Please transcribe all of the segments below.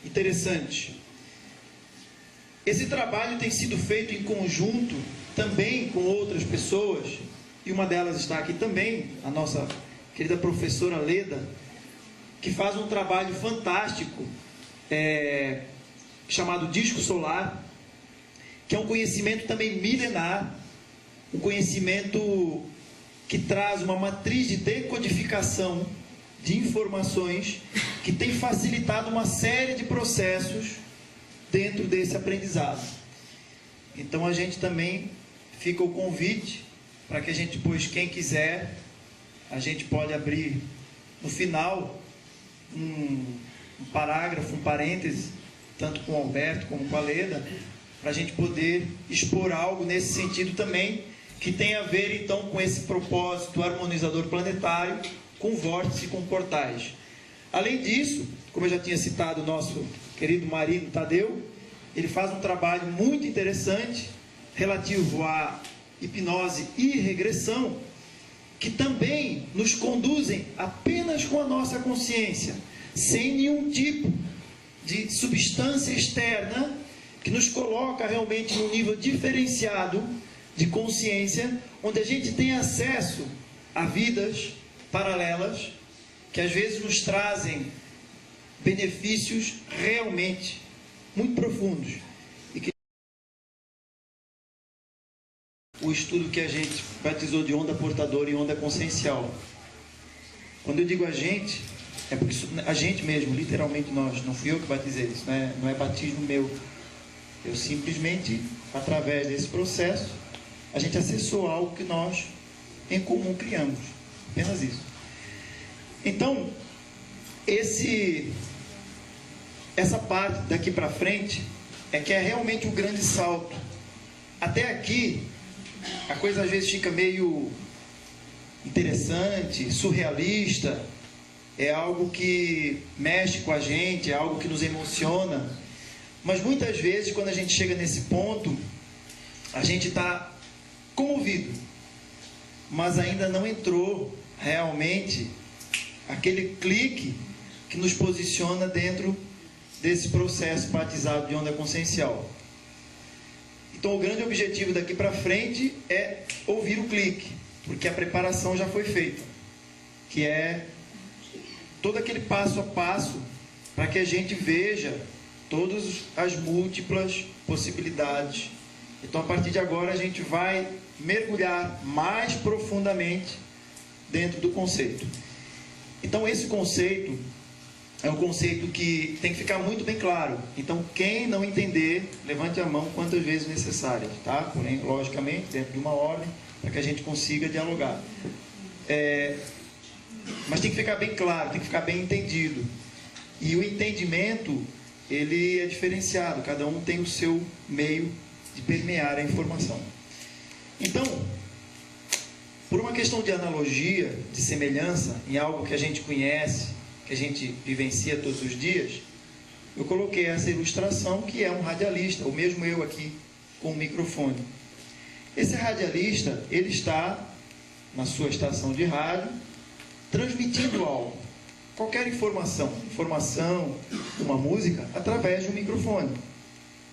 interessantes. Esse trabalho tem sido feito em conjunto também com outras pessoas, e uma delas está aqui também, a nossa querida professora Leda, que faz um trabalho fantástico, chamado Disco Solar, que é um conhecimento também milenar, um conhecimento que traz uma matriz de decodificação de informações que tem facilitado uma série de processos dentro desse aprendizado. Então a gente também fica o convite para que a gente, depois, quem quiser, a gente pode abrir no final um parágrafo, um parêntese, tanto com o Alberto como com a Leda, para a gente poder expor algo nesse sentido também, que tem a ver então com esse propósito harmonizador planetário, com vórtice e com portais. Além disso, como eu já tinha citado o nosso querido Marino Tadeu, ele faz um trabalho muito interessante relativo à hipnose e regressão, que também nos conduzem apenas com a nossa consciência, sem nenhum tipo de substância externa, que nos coloca realmente num nível diferenciado de consciência, onde a gente tem acesso a vidas paralelas, que às vezes nos trazem benefícios realmente muito profundos. E que o estudo que a gente batizou de onda portadora e onda consciencial. Quando eu digo a gente, é porque a gente mesmo, literalmente nós, não fui eu que batizei isso, não é batismo meu. Eu simplesmente, através desse processo, a gente acessou algo que nós em comum criamos. Apenas isso. Então, essa parte daqui para frente é que é realmente um grande salto. Até aqui, a coisa às vezes fica meio interessante, surrealista, é algo que mexe com a gente, é algo que nos emociona. Mas muitas vezes, quando a gente chega nesse ponto, a gente está comovido, mas ainda não entrou realmente aquele clique que nos posiciona dentro desse processo batizado de onda consciencial. Então o grande objetivo daqui para frente é ouvir o clique, porque a preparação já foi feita, que é todo aquele passo a passo para que a gente veja todas as múltiplas possibilidades. Então a partir de agora a gente vai mergulhar mais profundamente dentro do conceito. Então esse conceito é um conceito que tem que ficar muito bem claro. Então quem não entender, levante a mão quantas vezes necessárias, tá? Porém, logicamente, dentro de uma ordem, para que a gente consiga dialogar. Mas tem que ficar bem claro, tem que ficar bem entendido. E o entendimento, ele é diferenciado, cada um tem o seu meio de permear a informação. Então, por uma questão de analogia, de semelhança, em algo que a gente conhece, que a gente vivencia todos os dias, eu coloquei essa ilustração, que é um radialista, ou mesmo eu aqui, com um microfone. Esse radialista, ele está na sua estação de rádio, transmitindo algo, qualquer informação, uma música, através de um microfone.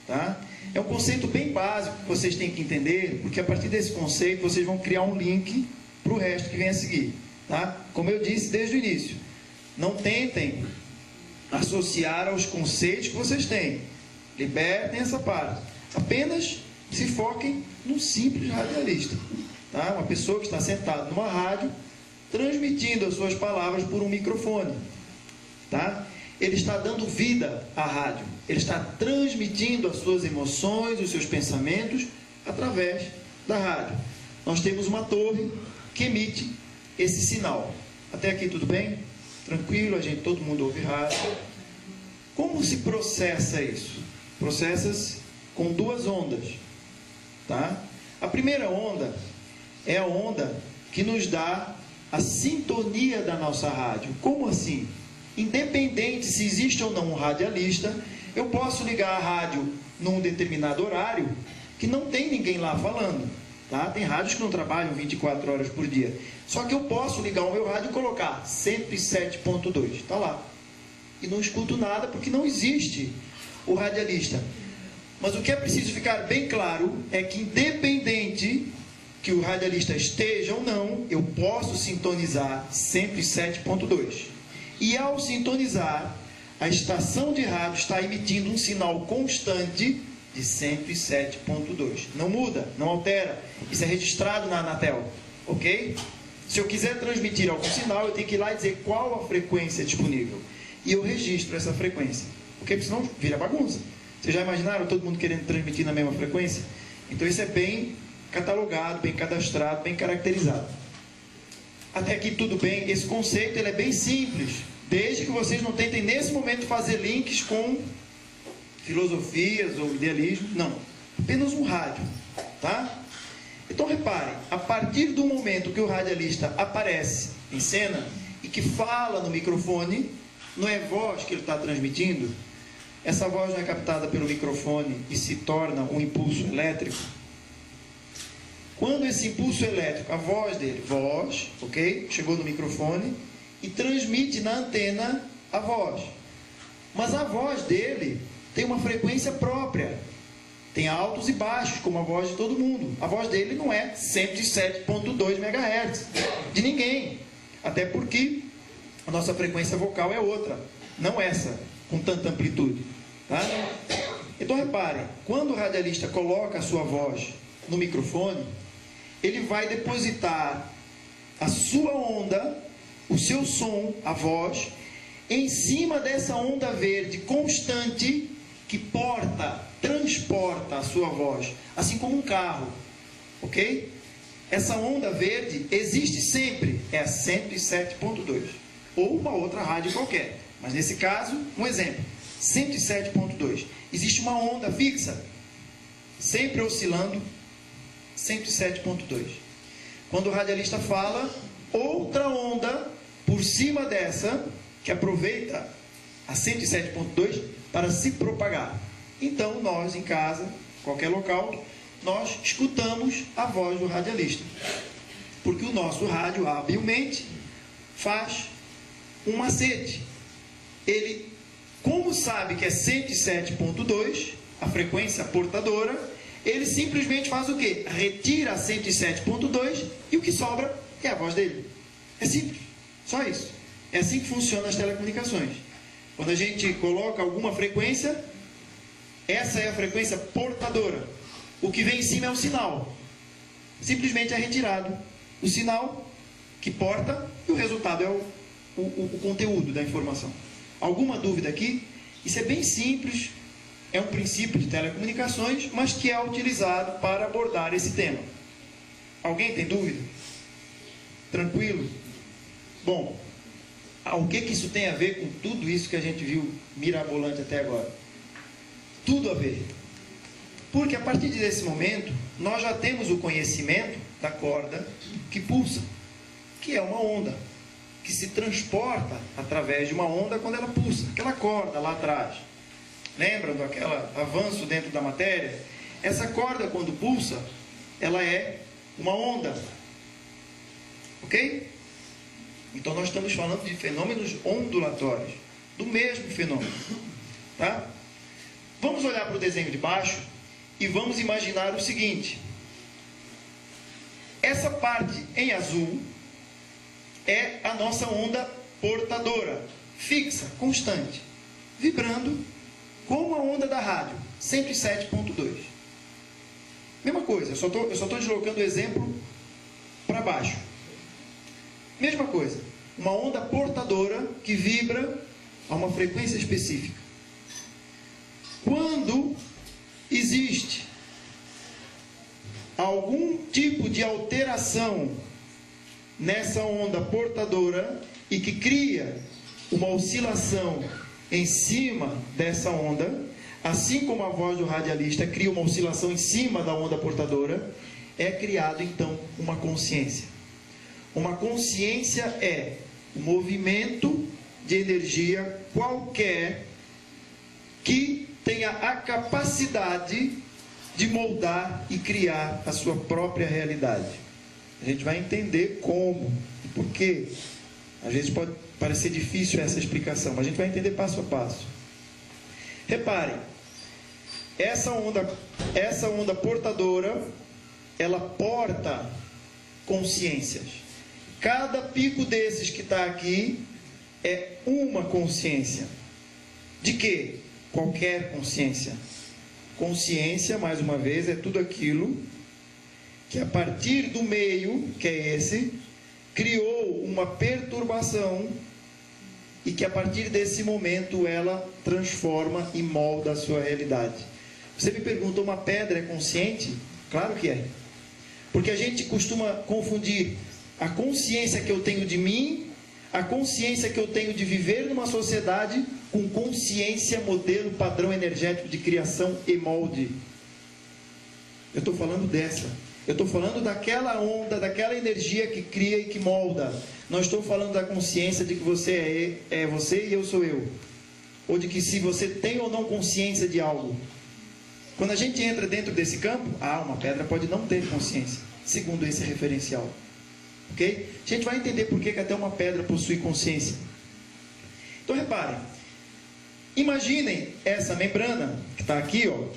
Tá? É um conceito bem básico que vocês têm que entender, porque a partir desse conceito vocês vão criar um link para o resto que vem a seguir. Tá? Como eu disse desde o início, não tentem associar aos conceitos que vocês têm. Libertem essa parte. Apenas se foquem num simples radialista. Tá? Uma pessoa que está sentada numa rádio, transmitindo as suas palavras por um microfone. Tá? Ele está dando vida à rádio. Ele está transmitindo as suas emoções, os seus pensamentos, através da rádio. Nós temos uma torre que emite esse sinal. Até aqui tudo bem? Tranquilo, todo mundo ouve rádio. Como se processa isso? Processa-se com duas ondas. Tá? A primeira onda é a onda que nos dá a sintonia da nossa rádio. Como assim? Independente se existe ou não um radialista, eu posso ligar a rádio num determinado horário que não tem ninguém lá falando. Tá? Tem rádios que não trabalham 24 horas por dia. Só que eu posso ligar o meu rádio e colocar 107.2. Está lá. e não escuto nada porque não existe o radialista. Mas o que é preciso ficar bem claro é que, independente que o radialista esteja ou não, eu posso sintonizar 107.2. E ao sintonizar, a estação de rádio está emitindo um sinal constante de 107.2. Não muda, não altera. Isso é registrado na Anatel, ok? Se eu quiser transmitir algum sinal, eu tenho que ir lá e dizer qual a frequência disponível. E eu registro essa frequência, porque senão vira bagunça. Vocês já imaginaram todo mundo querendo transmitir na mesma frequência? Então isso é bem catalogado, bem cadastrado, bem caracterizado. Até aqui tudo bem. Esse conceito ele é bem simples, desde que vocês não tentem nesse momento fazer links com filosofias ou idealismo. Não, apenas um rádio, tá? Então reparem, a partir do momento que o radialista aparece em cena e que fala no microfone, não é voz que ele está transmitindo. Essa voz não é captada pelo microfone e se torna um impulso elétrico. Quando esse impulso elétrico, a voz dele, ok? Chegou no microfone e transmite na antena a voz. Mas a voz dele tem uma frequência própria. Tem altos e baixos, como a voz de todo mundo. A voz dele não é 107.2 MHz, de ninguém. Até porque a nossa frequência vocal é outra, não essa, com tanta amplitude. Tá? Então reparem, quando o radialista coloca a sua voz no microfone, ele vai depositar a sua onda, o seu som, a voz, em cima dessa onda verde constante que transporta a sua voz, assim como um carro, ok? Essa onda verde existe sempre, é a 107.2, ou uma outra rádio qualquer, mas nesse caso, um exemplo, 107.2. Existe uma onda fixa, sempre oscilando 107.2. Quando o radialista fala, outra onda por cima dessa, que aproveita a 107.2 para se propagar. Então, nós em casa, qualquer local, nós escutamos a voz do radialista. Porque o nosso rádio, habilmente, faz um macete. Ele, como sabe que é 107.2, a frequência portadora, ele simplesmente faz o quê? Retira a 107.2 e o que sobra é a voz dele. É simples, só isso. É assim que funcionam as telecomunicações. Quando a gente coloca alguma frequência, essa é a frequência portadora. O que vem em cima é o sinal. Simplesmente é retirado o sinal que porta e o resultado é o conteúdo da informação. Alguma dúvida aqui? Isso é bem simples, é um princípio de telecomunicações, mas que é utilizado para abordar esse tema. Alguém tem dúvida? Tranquilo? Bom, o que isso tem a ver com tudo isso que a gente viu mirabolante até agora? Tudo a ver. Porque a partir desse momento, nós já temos o conhecimento da corda que pulsa, que é uma onda, que se transporta através de uma onda quando ela pulsa. Aquela corda lá atrás. Lembram daquele avanço dentro da matéria? Essa corda, quando pulsa, ela é uma onda. Ok? Então nós estamos falando de fenômenos ondulatórios, do mesmo fenômeno. Tá? Vamos olhar para o desenho de baixo e vamos imaginar o seguinte. Essa parte em azul é a nossa onda portadora, fixa, constante, vibrando como a onda da rádio, 107.2. Mesma coisa, eu só estou deslocando o exemplo para baixo. Mesma coisa, uma onda portadora que vibra a uma frequência específica. Quando existe algum tipo de alteração nessa onda portadora e que cria uma oscilação em cima dessa onda, assim como a voz do radialista cria uma oscilação em cima da onda portadora, é criado então uma consciência. Uma consciência é um movimento de energia qualquer que tenha a capacidade de moldar e criar a sua própria realidade. A gente vai entender como e por quê. Às vezes parecer difícil essa explicação, mas a gente vai entender passo a passo. Reparem, essa onda portadora, ela porta consciências. Cada pico desses que está aqui é uma consciência. De quê? Qualquer consciência. Consciência, mais uma vez, é tudo aquilo que a partir do meio, que é esse, criou uma perturbação e que a partir desse momento ela transforma e molda a sua realidade. Você me pergunta, uma pedra é consciente? Claro que é. Porque a gente costuma confundir a consciência que eu tenho de mim, a consciência que eu tenho de viver numa sociedade, com consciência, modelo, padrão energético de criação e molde. Eu estou falando dessa. Eu estou falando daquela onda, daquela energia que cria e que molda. Não estou falando da consciência de que você é você e eu sou eu. Ou de que se você tem ou não consciência de algo. Quando a gente entra dentro desse campo, uma pedra pode não ter consciência, segundo esse referencial. Ok? A gente vai entender por que até uma pedra possui consciência. Então reparem. Imaginem essa membrana que está aqui, ó,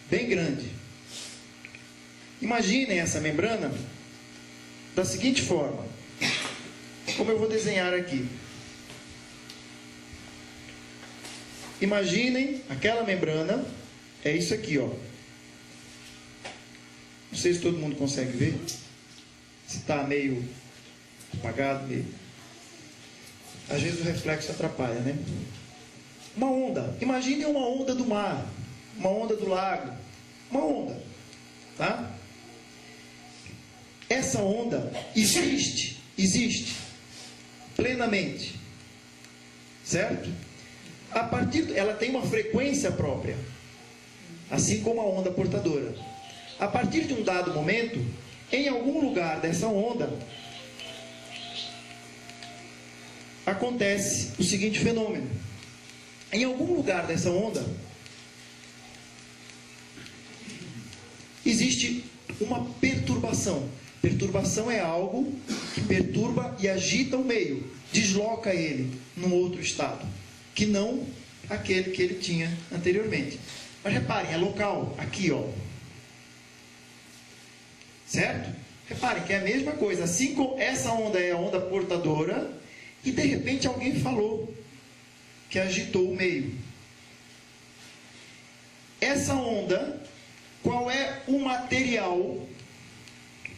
bem grande. Imaginem essa membrana da seguinte forma, como eu vou desenhar aqui. Imaginem aquela membrana, é isso aqui, ó. Não sei se todo mundo consegue ver. Se está meio apagado, meio... Às vezes o reflexo atrapalha, né? Uma onda. Imaginem uma onda do mar, uma onda do lago, uma onda, tá? Essa onda existe plenamente, certo? A partir, ela tem uma frequência própria, assim como a onda portadora. A partir de um dado momento, em algum lugar dessa onda, acontece o seguinte fenômeno. Em algum lugar dessa onda, existe uma perturbação. Perturbação é algo que perturba e agita o meio, desloca ele num outro estado, que não aquele que ele tinha anteriormente. Mas reparem, é local, aqui, ó. Certo? Reparem que é a mesma coisa. Assim como essa onda é a onda portadora, e de repente alguém falou que agitou o meio. Essa onda, qual é o material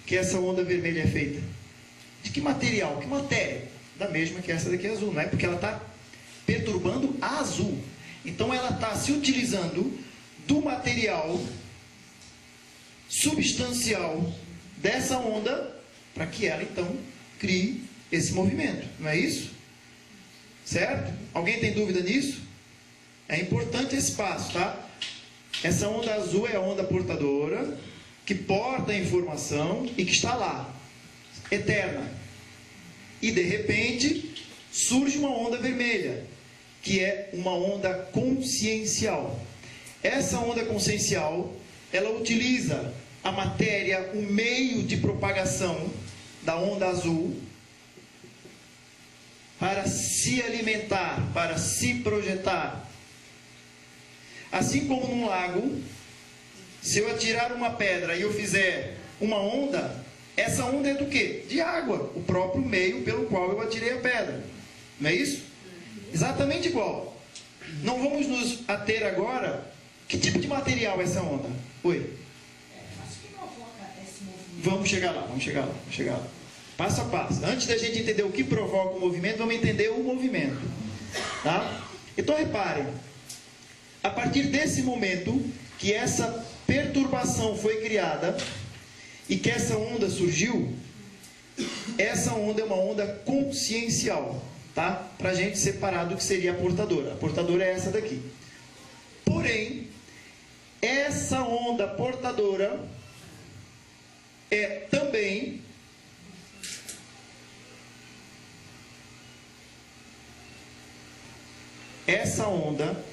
que essa onda vermelha é feita? De que material? Que matéria? Da mesma que essa daqui azul, não é? Porque ela está perturbando a azul. Então ela está se utilizando do material substancial dessa onda para que ela então crie esse movimento, não é isso? Certo? Alguém tem dúvida nisso? É importante esse passo, tá? Essa onda azul é a onda portadora, que porta a informação e que está lá, eterna. E de repente surge uma onda vermelha, que é uma onda consciencial. Essa onda consciencial, ela utiliza a matéria, o meio de propagação da onda azul, para se alimentar, para se projetar. Assim como num lago, se eu atirar uma pedra e eu fizer uma onda, essa onda é do quê? De água, o próprio meio pelo qual eu atirei a pedra. Não é isso? Exatamente igual. Não vamos nos ater agora. Que tipo de material é essa onda? Oi? Vamos chegar lá. Passo a passo. Antes da gente entender o que provoca o movimento, vamos entender o movimento. Tá? Então reparem. A partir desse momento que essa perturbação foi criada e que essa onda surgiu, essa onda é uma onda consciencial, tá? Para a gente separar do que seria a portadora. A portadora é essa daqui. Porém, essa onda portadora é também essa onda